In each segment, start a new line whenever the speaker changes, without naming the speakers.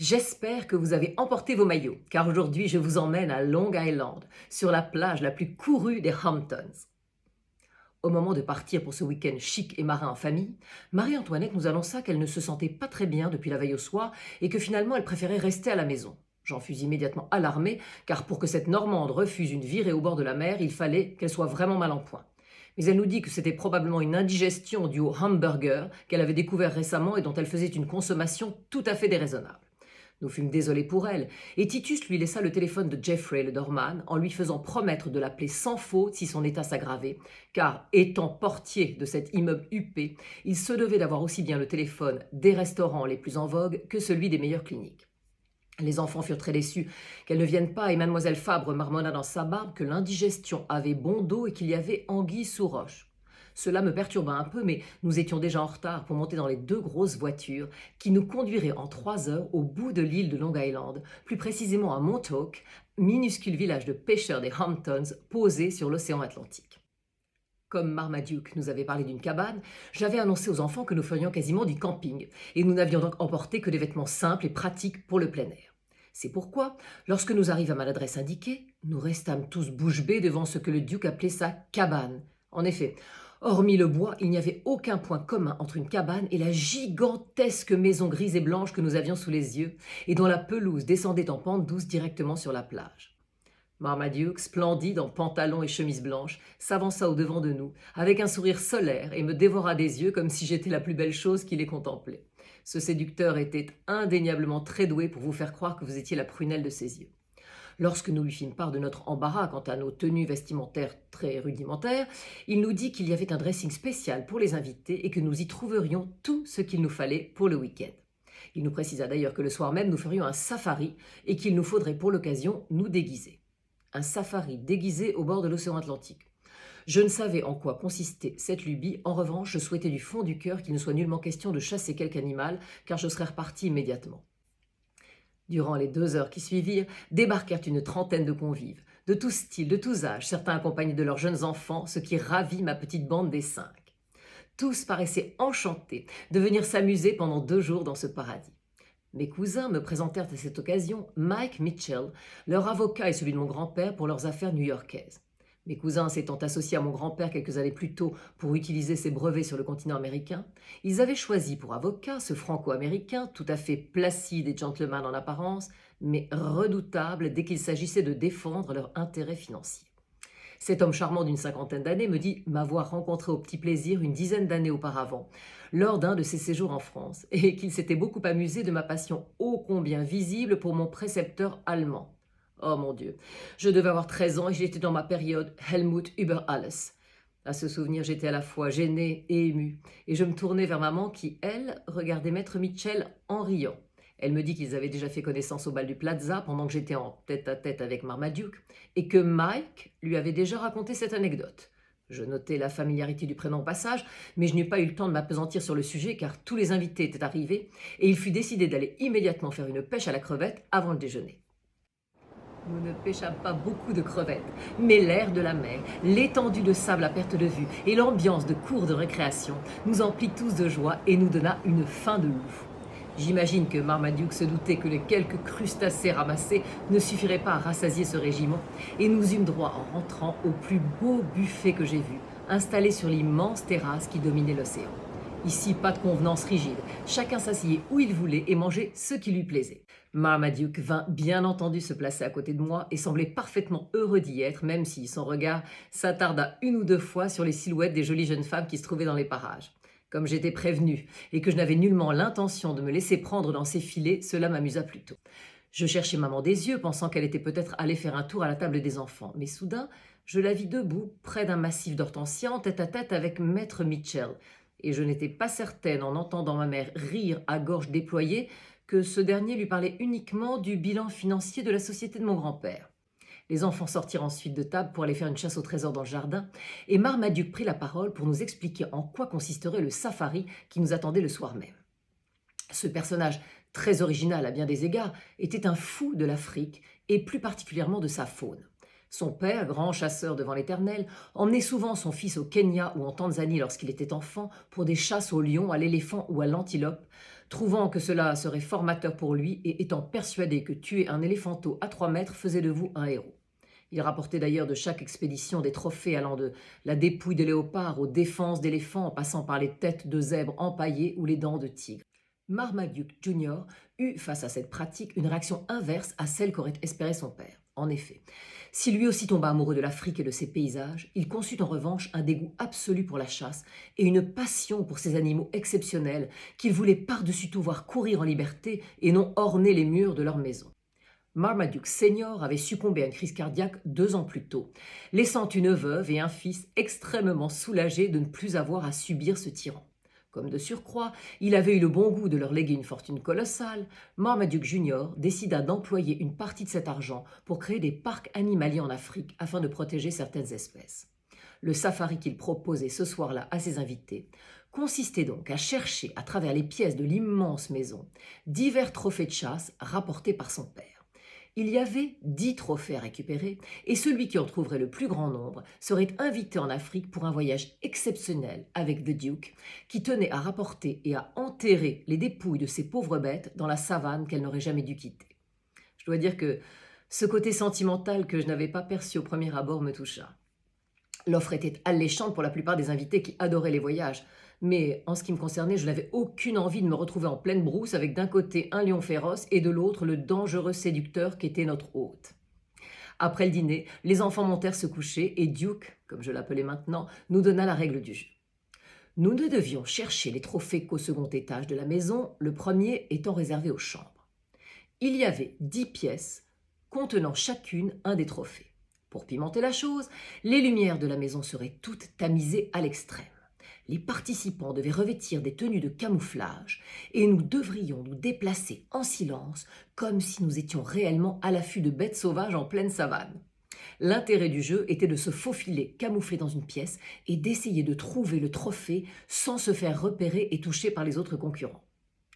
J'espère que vous avez emporté vos maillots, car aujourd'hui je vous emmène à Long Island, sur la plage la plus courue des Hamptons. Au moment de partir pour ce week-end chic et marin en famille, Marie-Antoinette nous annonça qu'elle ne se sentait pas très bien depuis la veille au soir et que finalement elle préférait rester à la maison. J'en fus immédiatement alarmée, car pour que cette Normande refuse une virée au bord de la mer, il fallait qu'elle soit vraiment mal en point. Mais elle nous dit que c'était probablement une indigestion due au hamburger qu'elle avait découvert récemment et dont elle faisait une consommation tout à fait déraisonnable. Nous fûmes désolés pour elle, et Titus lui laissa le téléphone de Jeffrey le doorman en lui faisant promettre de l'appeler sans faute si son état s'aggravait, car, étant portier de cet immeuble huppé, il se devait d'avoir aussi bien le téléphone des restaurants les plus en vogue que celui des meilleures cliniques. Les enfants furent très déçus qu'elle ne vienne pas, et mademoiselle Fabre marmonna dans sa barbe que l'indigestion avait bon dos et qu'il y avait anguille sous roche. Cela me perturba un peu, mais nous étions déjà en retard pour monter dans les deux grosses voitures qui nous conduiraient en 3 heures au bout de l'île de Long Island, plus précisément à Montauk, minuscule village de pêcheurs des Hamptons posé sur l'océan Atlantique. Comme Marmaduke nous avait parlé d'une cabane, j'avais annoncé aux enfants que nous ferions quasiment du camping, et nous n'avions donc emporté que des vêtements simples et pratiques pour le plein air. C'est pourquoi, lorsque nous arrivâmes à l'adresse indiquée, nous restâmes tous bouche bée devant ce que le duc appelait sa cabane. En effet, hormis le bois, il n'y avait aucun point commun entre une cabane et la gigantesque maison grise et blanche que nous avions sous les yeux, et dont la pelouse descendait en pente douce directement sur la plage. Marmaduke, splendide en pantalon et chemise blanche, s'avança au-devant de nous, avec un sourire solaire, et me dévora des yeux comme si j'étais la plus belle chose qu'il ait contemplée. Ce séducteur était indéniablement très doué pour vous faire croire que vous étiez la prunelle de ses yeux. Lorsque nous lui fîmes part de notre embarras quant à nos tenues vestimentaires très rudimentaires, il nous dit qu'il y avait un dressing spécial pour les invités et que nous y trouverions tout ce qu'il nous fallait pour le week-end. Il nous précisa d'ailleurs que le soir même nous ferions un safari et qu'il nous faudrait pour l'occasion nous déguiser. Un safari déguisé au bord de l'océan Atlantique. Je ne savais en quoi consistait cette lubie. En revanche, je souhaitais du fond du cœur qu'il ne soit nullement question de chasser quelque animal, car je serais reparti immédiatement. Durant les 2 heures qui suivirent, débarquèrent une trentaine de convives, de tous styles, de tous âges, certains accompagnés de leurs jeunes enfants, ce qui ravit ma petite bande des 5. Tous paraissaient enchantés de venir s'amuser pendant 2 jours dans ce paradis. Mes cousins me présentèrent à cette occasion Mike Mitchell, leur avocat et celui de mon grand-père pour leurs affaires new-yorkaises. Mes cousins s'étant associés à mon grand-père quelques années plus tôt pour utiliser ses brevets sur le continent américain, ils avaient choisi pour avocat ce franco-américain, tout à fait placide et gentleman en apparence, mais redoutable dès qu'il s'agissait de défendre leurs intérêts financiers. Cet homme charmant d'une 50aine d'années me dit m'avoir rencontré au petit plaisir une 10aine d'années auparavant, lors d'un de ses séjours en France, et qu'il s'était beaucoup amusé de ma passion ô combien visible pour mon précepteur allemand. Oh mon Dieu, je devais avoir 13 ans et j'étais dans ma période Helmut über alles. À ce souvenir, j'étais à la fois gênée et émue, et je me tournai vers maman qui, elle, regardait maître Mitchell en riant. Elle me dit qu'ils avaient déjà fait connaissance au bal du Plaza pendant que j'étais en tête-à-tête avec Marmaduke, et que Mike lui avait déjà raconté cette anecdote. Je notai la familiarité du prénom au passage, mais je n'eus pas eu le temps de m'appesantir sur le sujet car tous les invités étaient arrivés, et il fut décidé d'aller immédiatement faire une pêche à la crevette avant le déjeuner. Nous ne pêchâmes pas beaucoup de crevettes, mais l'air de la mer, l'étendue de sable à perte de vue et l'ambiance de cours de récréation nous emplit tous de joie et nous donna une faim de loup. J'imagine que Marmaduke se doutait que les quelques crustacés ramassés ne suffiraient pas à rassasier ce régiment, et nous eûmes droit en rentrant au plus beau buffet que j'ai vu, installé sur l'immense terrasse qui dominait l'océan. Ici, pas de convenance rigide, chacun s'asseyait où il voulait et mangeait ce qui lui plaisait. Marmaduke vint bien entendu se placer à côté de moi et semblait parfaitement heureux d'y être, même si son regard s'attarda 1 ou 2 fois sur les silhouettes des jolies jeunes femmes qui se trouvaient dans les parages. Comme j'étais prévenue et que je n'avais nullement l'intention de me laisser prendre dans ses filets, cela m'amusa plutôt. Je cherchai maman des yeux, pensant qu'elle était peut-être allée faire un tour à la table des enfants, mais soudain, je la vis debout, près d'un massif d'hortensias, en tête-à-tête avec maître Mitchell, et je n'étais pas certaine, en entendant ma mère rire à gorge déployée, que ce dernier lui parlait uniquement du bilan financier de la société de mon grand-père. Les enfants sortirent ensuite de table pour aller faire une chasse au trésor dans le jardin, et Marmaduke prit la parole pour nous expliquer en quoi consisterait le safari qui nous attendait le soir même. Ce personnage, très original à bien des égards, était un fou de l'Afrique, et plus particulièrement de sa faune. Son père, grand chasseur devant l'Éternel, emmenait souvent son fils au Kenya ou en Tanzanie lorsqu'il était enfant pour des chasses au lion, à l'éléphant ou à l'antilope, trouvant que cela serait formateur pour lui et étant persuadé que tuer un éléphanteau à 3 mètres faisait de vous un héros. Il rapportait d'ailleurs de chaque expédition des trophées allant de la dépouille de léopard aux défenses d'éléphants en passant par les têtes de zèbres empaillées ou les dents de tigre. Marmaduke Jr. eut face à cette pratique une réaction inverse à celle qu'aurait espéré son père. En effet, si lui aussi tomba amoureux de l'Afrique et de ses paysages, il conçut en revanche un dégoût absolu pour la chasse et une passion pour ces animaux exceptionnels qu'il voulait par-dessus tout voir courir en liberté et non orner les murs de leur maison. Marmaduke Senior avait succombé à une crise cardiaque 2 ans plus tôt, laissant une veuve et un fils extrêmement soulagés de ne plus avoir à subir ce tyran. Comme de surcroît, il avait eu le bon goût de leur léguer une fortune colossale, Marmaduke Jr. décida d'employer une partie de cet argent pour créer des parcs animaliers en Afrique afin de protéger certaines espèces. Le safari qu'il proposait ce soir-là à ses invités consistait donc à chercher à travers les pièces de l'immense maison divers trophées de chasse rapportés par son père. Il y avait 10 trophées à récupérer et celui qui en trouverait le plus grand nombre serait invité en Afrique pour un voyage exceptionnel avec The Duke, qui tenait à rapporter et à enterrer les dépouilles de ces pauvres bêtes dans la savane qu'elle n'aurait jamais dû quitter. Je dois dire que ce côté sentimental que je n'avais pas perçu au premier abord me toucha. L'offre était alléchante pour la plupart des invités qui adoraient les voyages, mais en ce qui me concernait, je n'avais aucune envie de me retrouver en pleine brousse avec d'un côté un lion féroce et de l'autre le dangereux séducteur qu'était notre hôte. Après le dîner, les enfants montèrent se coucher et Duke, comme je l'appelais maintenant, nous donna la règle du jeu. Nous ne devions chercher les trophées qu'au second étage de la maison, le premier étant réservé aux chambres. Il y avait 10 pièces contenant chacune un des trophées. Pour pimenter la chose, les lumières de la maison seraient toutes tamisées à l'extrême. Les participants devaient revêtir des tenues de camouflage et nous devrions nous déplacer en silence comme si nous étions réellement à l'affût de bêtes sauvages en pleine savane. L'intérêt du jeu était de se faufiler camouflé dans une pièce et d'essayer de trouver le trophée sans se faire repérer et toucher par les autres concurrents.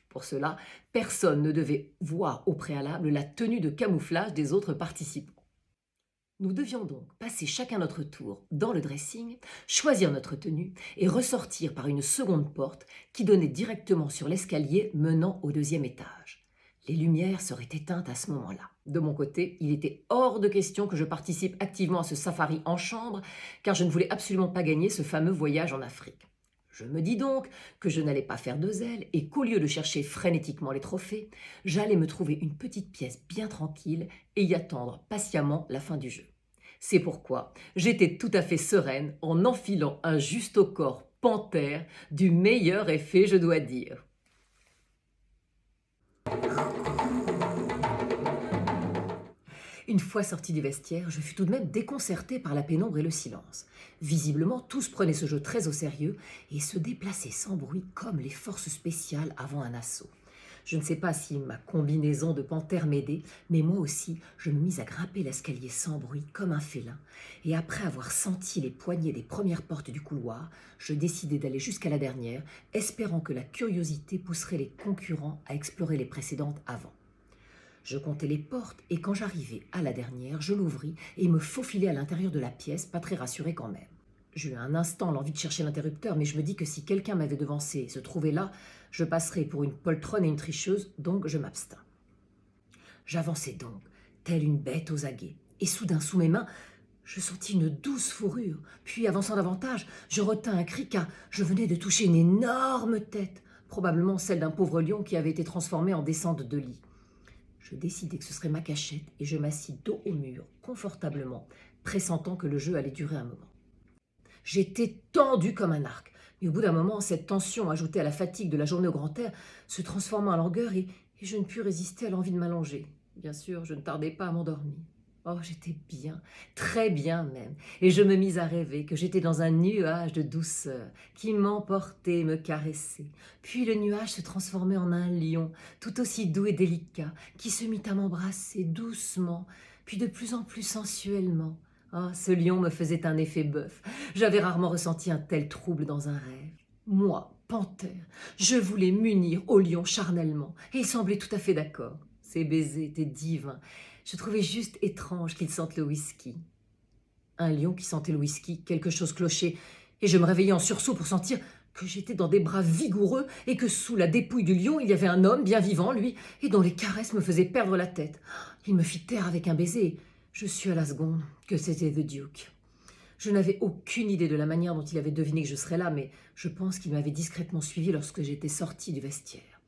Pour cela, personne ne devait voir au préalable la tenue de camouflage des autres participants. Nous devions donc passer chacun notre tour dans le dressing, choisir notre tenue et ressortir par une seconde porte qui donnait directement sur l'escalier menant au 2e étage. Les lumières seraient éteintes à ce moment-là. De mon côté, il était hors de question que je participe activement à ce safari en chambre, car je ne voulais absolument pas gagner ce fameux voyage en Afrique. Je me dis donc que je n'allais pas faire de zèle et qu'au lieu de chercher frénétiquement les trophées, j'allais me trouver une petite pièce bien tranquille et y attendre patiemment la fin du jeu. C'est pourquoi j'étais tout à fait sereine en enfilant un juste au corps panthère du meilleur effet, je dois dire. Une fois sortie du vestiaire, je fus tout de même déconcertée par la pénombre et le silence. Visiblement, tous prenaient ce jeu très au sérieux et se déplaçaient sans bruit comme les forces spéciales avant un assaut. Je ne sais pas si ma combinaison de panthère m'aidait, mais moi aussi, je me mis à grimper l'escalier sans bruit, comme un félin, et après avoir senti les poignées des premières portes du couloir, je décidai d'aller jusqu'à la dernière, espérant que la curiosité pousserait les concurrents à explorer les précédentes avant. Je comptai les portes, et quand j'arrivai à la dernière, je l'ouvris et me faufilai à l'intérieur de la pièce, pas très rassurée quand même. J'eus un instant l'envie de chercher l'interrupteur, mais je me dis que si quelqu'un m'avait devancé et se trouvait là, je passerais pour une poltronne et une tricheuse, donc je m'abstins. J'avançai donc, telle une bête aux aguets, et soudain, sous mes mains, je sentis une douce fourrure, puis avançant davantage, je retins un cri car je venais de toucher une énorme tête, probablement celle d'un pauvre lion qui avait été transformé en descente de lit. Je décidai que ce serait ma cachette et je m'assis dos au mur, confortablement, pressentant que le jeu allait durer un moment. J'étais tendue comme un arc, mais au bout d'un moment, cette tension, ajoutée à la fatigue de la journée au grand air, se transforma en langueur et je ne pus résister à l'envie de m'allonger. Bien sûr, je ne tardai pas à m'endormir. Oh, j'étais bien, très bien même, et je me mis à rêver que j'étais dans un nuage de douceur qui m'emportait et me caressait. Puis le nuage se transformait en un lion, tout aussi doux et délicat, qui se mit à m'embrasser doucement, puis de plus en plus sensuellement. Ah, ce lion me faisait un effet bœuf. J'avais rarement ressenti un tel trouble dans un rêve. Moi, panthère, je voulais m'unir au lion charnellement, et il semblait tout à fait d'accord. Ses baisers étaient divins. Je trouvais juste étrange qu'il sente le whisky. Un lion qui sentait le whisky, quelque chose clochait, et je me réveillai en sursaut pour sentir que j'étais dans des bras vigoureux et que sous la dépouille du lion, il y avait un homme bien vivant, lui, et dont les caresses me faisaient perdre la tête. Il me fit taire avec un baiser. Je sus à la seconde que c'était The Duke. Je n'avais aucune idée de la manière dont il avait deviné que je serais là, mais je pense qu'il m'avait discrètement suivi lorsque j'étais sortie du vestiaire.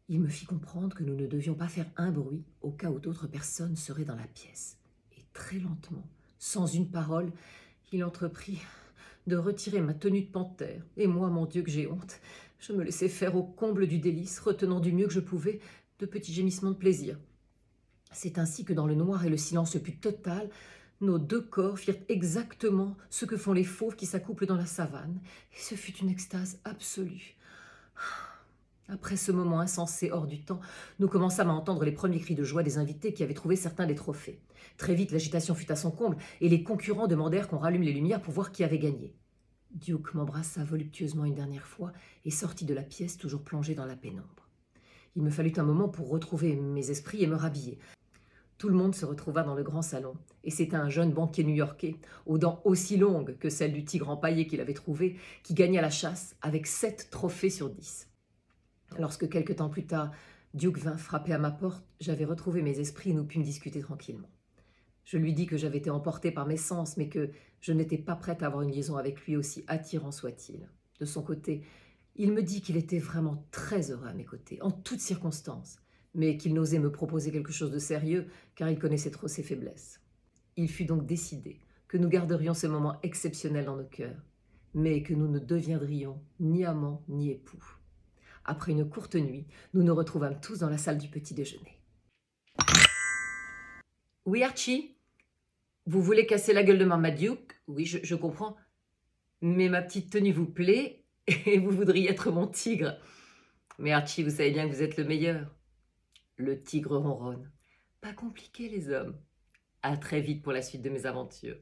Il me fit comprendre que nous ne devions pas faire un bruit au cas où d'autres personnes seraient dans la pièce. Et très lentement, sans une parole, il entreprit de retirer ma tenue de panthère. Et moi, mon Dieu, que j'ai honte. Je me laissais faire au comble du délice, retenant du mieux que je pouvais de petits gémissements de plaisir. C'est ainsi que dans le noir et le silence le plus total, nos deux corps firent exactement ce que font les fauves qui s'accouplent dans la savane. Et ce fut une extase absolue. Après ce moment insensé hors du temps, nous commençâmes à entendre les premiers cris de joie des invités qui avaient trouvé certains des trophées. Très vite, l'agitation fut à son comble et les concurrents demandèrent qu'on rallume les lumières pour voir qui avait gagné. Duke m'embrassa voluptueusement une dernière fois et sortit de la pièce toujours plongé dans la pénombre. Il me fallut un moment pour retrouver mes esprits et me rhabiller. Tout le monde se retrouva dans le grand salon, et c'était un jeune banquier new-yorkais, aux dents aussi longues que celles du tigre empaillé qu'il avait trouvé, qui gagna la chasse avec 7 trophées sur 10. Lorsque quelque temps plus tard, Duke vint frapper à ma porte, j'avais retrouvé mes esprits et nous pûmes discuter tranquillement. Je lui dis que j'avais été emportée par mes sens, mais que je n'étais pas prête à avoir une liaison avec lui, aussi attirant soit-il. De son côté, il me dit qu'il était vraiment très heureux à mes côtés, en toutes circonstances, mais qu'il n'osait me proposer quelque chose de sérieux, car il connaissait trop ses faiblesses. Il fut donc décidé que nous garderions ce moment exceptionnel dans nos cœurs, mais que nous ne deviendrions ni amants ni époux. Après une courte nuit, nous nous retrouvâmes tous dans la salle du petit déjeuner. « Oui, Archie, vous voulez casser la gueule de Marmaduke? Oui, je comprends. Mais ma petite tenue vous plaît et vous voudriez être mon tigre. Mais Archie, vous savez bien que vous êtes le meilleur. » Le tigre ronronne. Pas compliqué, les hommes. À très vite pour la suite de mes aventures.